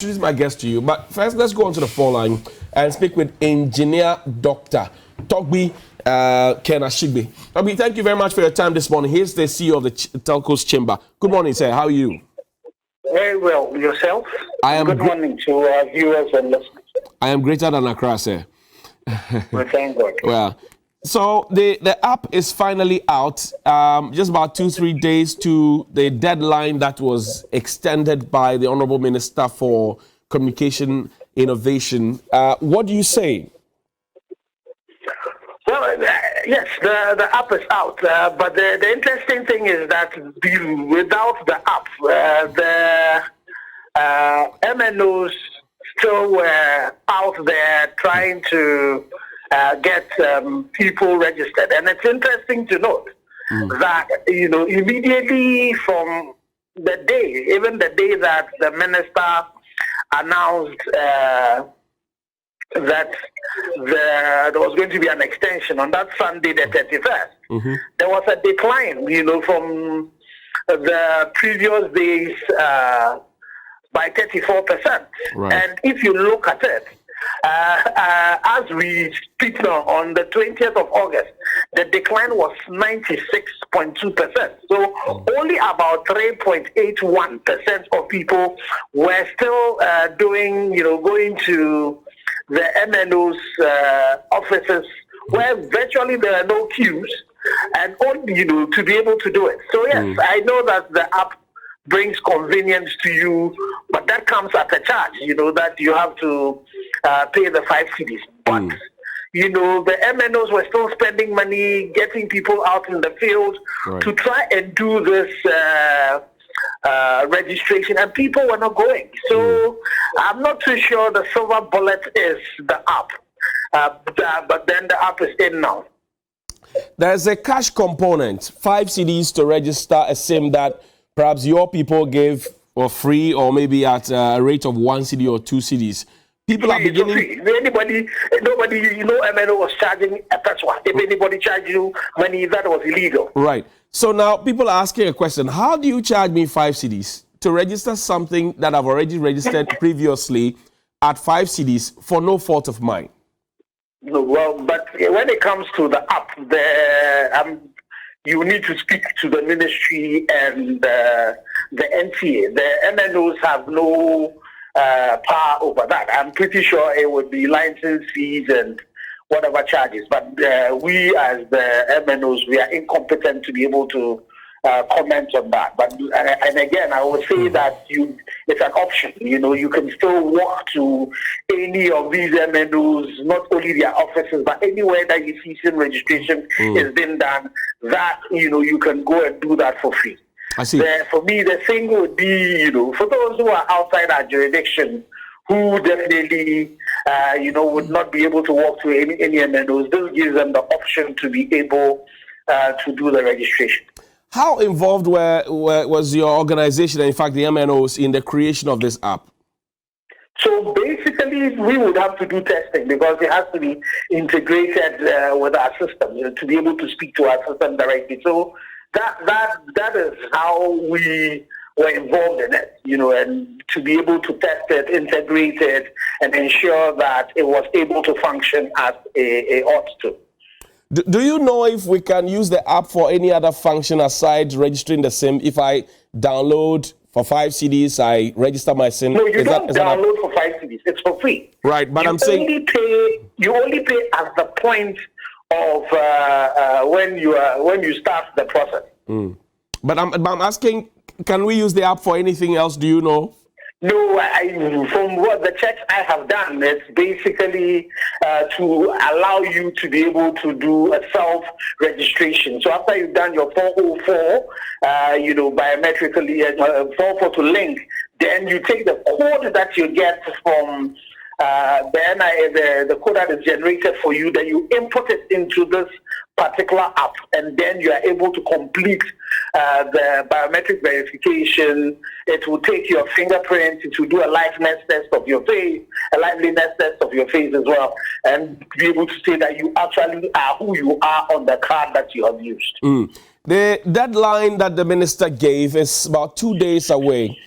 Introduce my guest to you, but first let's go onto the phone line and speak with Engineer Dr. Togbi Ken Ashigbey. Togbi, thank you very much for your time this morning. Here's the CEO of the Telco's Chamber. Good morning, sir. How are you? Very well. Yourself? Good morning to our viewers and listeners. I am greater than Accra, sir. Well, thank God. Well, so the app is finally out, just about 2-3 days to the deadline that was extended by the Honorable Minister for Communication Innovation. What do you say? Well, yes, the app is out, but the interesting thing is that without the app, the MNOs still were out there trying to get people registered. And it's interesting to note that, immediately from the day, even the day that the minister announced that there was going to be an extension on that Sunday, the 31st, there was a decline, from the previous days by 34%. Right. And if you look at it, as we speak now, on the 20th of August, the decline was 96.2%. So only about 3.81% of people were still going to the MNO's offices where virtually there are no queues and only, to be able to do it. So yes, I know that the app brings convenience to you, but that comes at a charge, that you have to pay the 5 cedis. But, the MNOs were still spending money, getting people out in the field to try and do this registration, and people were not going. So I'm not too sure the silver bullet is the app, but then the app is in now. There's a cash component, 5 cedis to register a SIM that perhaps your people gave for free or maybe at a rate of 1 cedi or 2 cedis. People are beginning... nobody, MNO was charging a petrol. If anybody charged you money, that was illegal. Right. So now people are asking a question. How do you charge me 5 cedis to register something that I've already registered previously at 5 cedis for no fault of mine? No, well, but when it comes to the app, you need to speak to the ministry and the NTA. The MNOs have no power over that. I'm pretty sure it would be license fees and whatever charges. But we as the MNOs, we are incompetent to be able to comment on that. But and again, I would say that it's an option. You can still walk to any of these MNOs, not only their offices, but anywhere that you see SIM registration is being done. That you can go and do that for free. I see. For me, the thing would be, for those who are outside our jurisdiction, who definitely, would not be able to walk to any MNOs, this gives them the option to be able to do the registration. How involved was your organization, in fact, the MNOs, in the creation of this app? So basically, we would have to do testing because it has to be integrated with our system to be able to speak to our system directly. So that is how we were involved in it, and to be able to test it, integrate it, and ensure that it was able to function as it ought to. Do you know if we can use the app for any other function aside registering the SIM? If I download for 5 cedis, I register my SIM. No, you don't download for 5 cedis. It's for free. Right, but I'm saying you only pay at the point of when you start the process. But I'm asking, can we use the app for anything else? Do you know? No, from what the checks I have done, it's basically to allow you to be able to do a self-registration. So after you've done your 404, biometrically, 404 to link, then you take the code that you get from the code that is generated for you, then you input it into this particular app, and then you are able to complete the biometric verification. It will take your fingerprint, it will do a liveness test of your face, a liveliness test of your face as well, and be able to say that you actually are who you are on the card that you have used. The deadline that the minister gave is about 2 days away.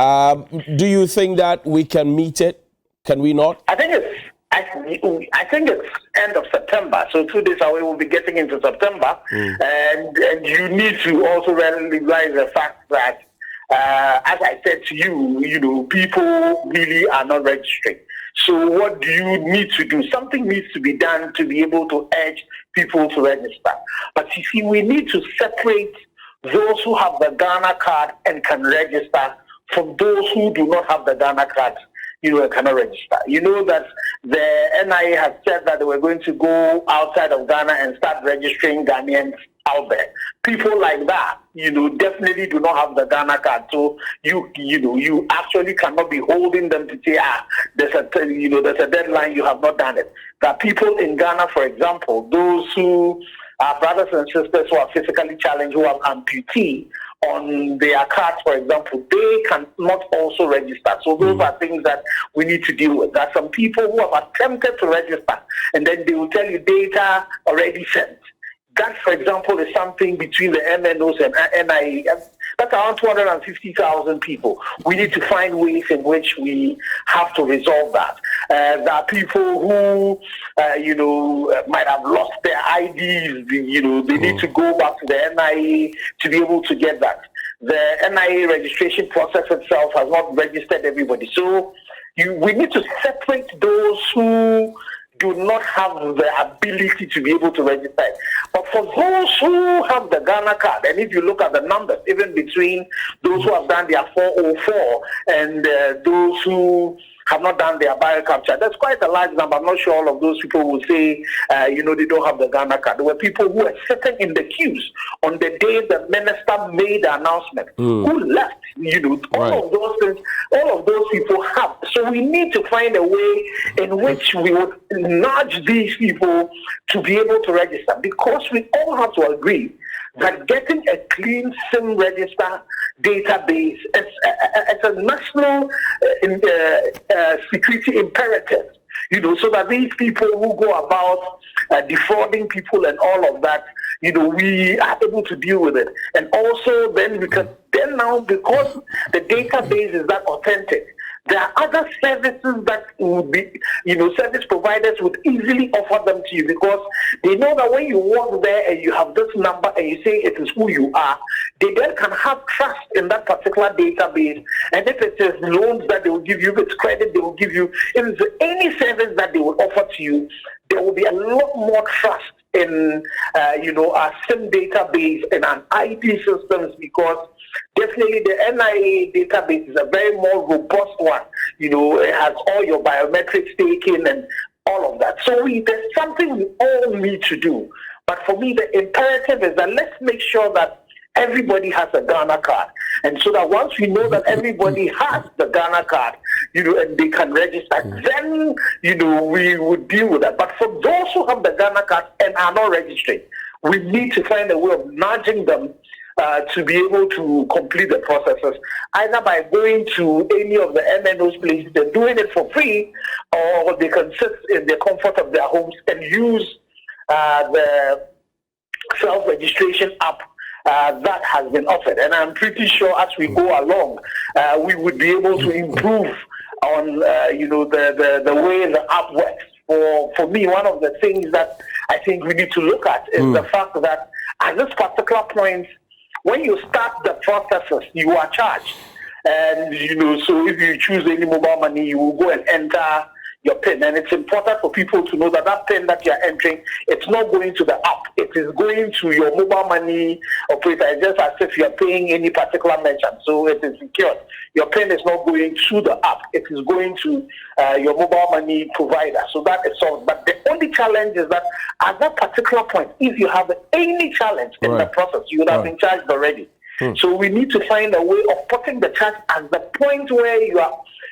Do you think that we can meet it? Can we not? I think it's end of September, so 2 days away we'll be getting into September, and you need to also realize the fact that, as I said to you, people really are not registering. So what do you need to do? Something needs to be done to be able to urge people to register. But you see, we need to separate those who have the Ghana card and can register from those who do not have the Ghana card, and cannot register. You know that the NIA has said that they were going to go outside of Ghana and start registering Ghanaians out there. People like that, definitely do not have the Ghana card. So you actually cannot be holding them to say, there's a deadline, you have not done it. That people in Ghana, for example, those who are brothers and sisters who are physically challenged, who have amputee on their cards, for example, they cannot also register. So those are things that we need to deal with. There are some people who have attempted to register, and then they will tell you data already sent. That, for example, is something between the MNOs and NIA. That's around 250,000 people. We need to find ways in which we have to resolve that. There are people who, might have lost their IDs. They need to go back to the NIA to be able to get that. The NIA registration process itself has not registered everybody. So we need to separate those who do not have the ability to be able to register. But for those who have the Ghana card, and if you look at the numbers, even between those who have done their 404 and those who have not done their bio capture, that's quite a large number. I'm not sure all of those people will say, they don't have the Ghana card. There were people who were sitting in the queues on the day the minister made the announcement, who left, all of those things, all of those people have. So we need to find a way in which we would nudge these people to be able to register, because we all have to agree that getting a clean SIM register database is a national security imperative, so that these people who go about defrauding people and all of that, we are able to deal with it. And also then because the database is that authentic, there are other services that would be, service providers would easily offer them to you, because they know that when you walk there and you have this number and you say it is who you are, they then can have trust in that particular database. And if it is loans that they will give you, if it's credit they will give you, if it's any service that they will offer to you, there will be a lot more trust in, our SIM database and an IT systems, because definitely the NIA database is a very more robust one. It has all your biometrics taken and all of that. So there's something we all need to do. But for me, the imperative is that let's make sure that everybody has a Ghana card. And so that once we know that everybody has the Ghana card, and they can register, then, we would deal with that. But for those who have the Ghana card and are not registering, we need to find a way of nudging them to be able to complete the processes, either by going to any of the MNOs places and doing it for free, or they can sit in the comfort of their homes and use the self-registration app that has been offered. And I'm pretty sure as we go along, we would be able to improve on the way the app works. For me, one of the things that I think we need to look at is the fact that at this particular point, when you start the processes, you are charged. And, so if you choose any mobile money, you will go and enter your PIN. And it's important for people to know that that PIN that you're entering, it's not going to the app. It is going to your mobile money operator. It's just as if you're paying any particular merchant. So it is secured. Your PIN is not going to the app. It is going to your mobile money provider. So that is solved. But the only challenge is that at that particular point, if you have any challenge in the process, you would have been charged already. So we need to find a way of putting the charge at the point where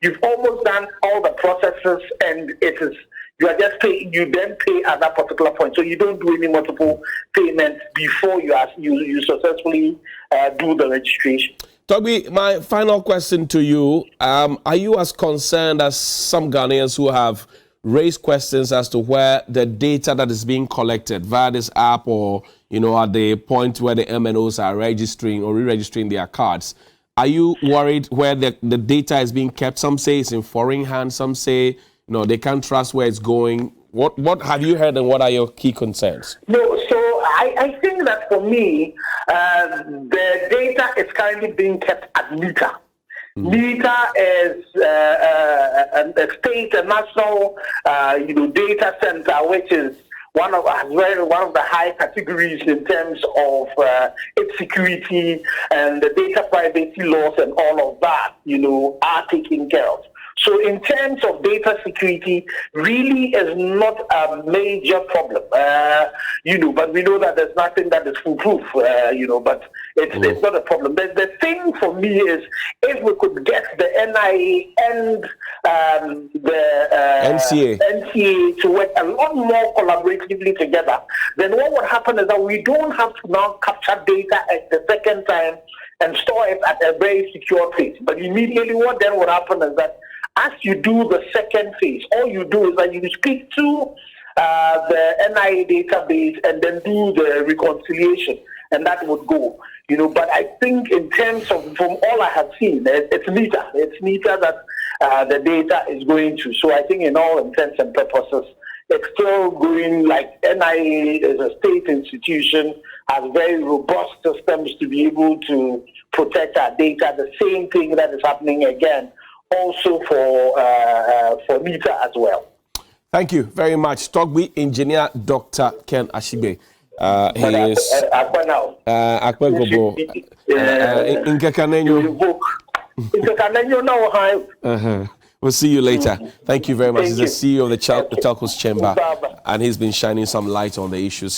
you've almost done all the processes, and you are just paying. You then pay at that particular point, so you don't do any multiple payments before you successfully do the registration. Togby, my final question to you: are you as concerned as some Ghanaians who have raised questions as to where the data that is being collected via this app, or at the point where the MNOs are registering or re-registering their cards, Are you worried where the data is being kept? Some say it's in foreign hands. Some say they can't trust where it's going. What have you heard, and what are your key concerns? No, so I think that for me, the data is currently being kept at NITA. NITA is a state, a national, data center, which is one of the high categories in terms of its security, and the data privacy laws and all of that, are taken care of. So in terms of data security, really is not a major problem, but we know that there's nothing that is foolproof, but it's not a problem. The thing for me is if we could get the NIA and the NCA to work a lot more collaboratively together, then what would happen is that we don't have to now capture data at the second time and store it at a very secure place. But immediately what then would happen is that as you do the second phase, all you do is that you speak to the NIA database and then do the reconciliation, and that would go. But I think in terms of, from all I have seen, it's NITA. It's NITA that the data is going to. So I think in all intents and purposes, it's still going like NIA is a state institution, has very robust systems to be able to protect our data. The same thing that is happening again also for NITA as well. Thank you very much. Ashigbey engineer Dr. Ken Ashigbey. He is Akwengobo. We'll see you later. Thank you very much. He's the CEO of the Telcos Chamber, and he's been shining some light on the issues here.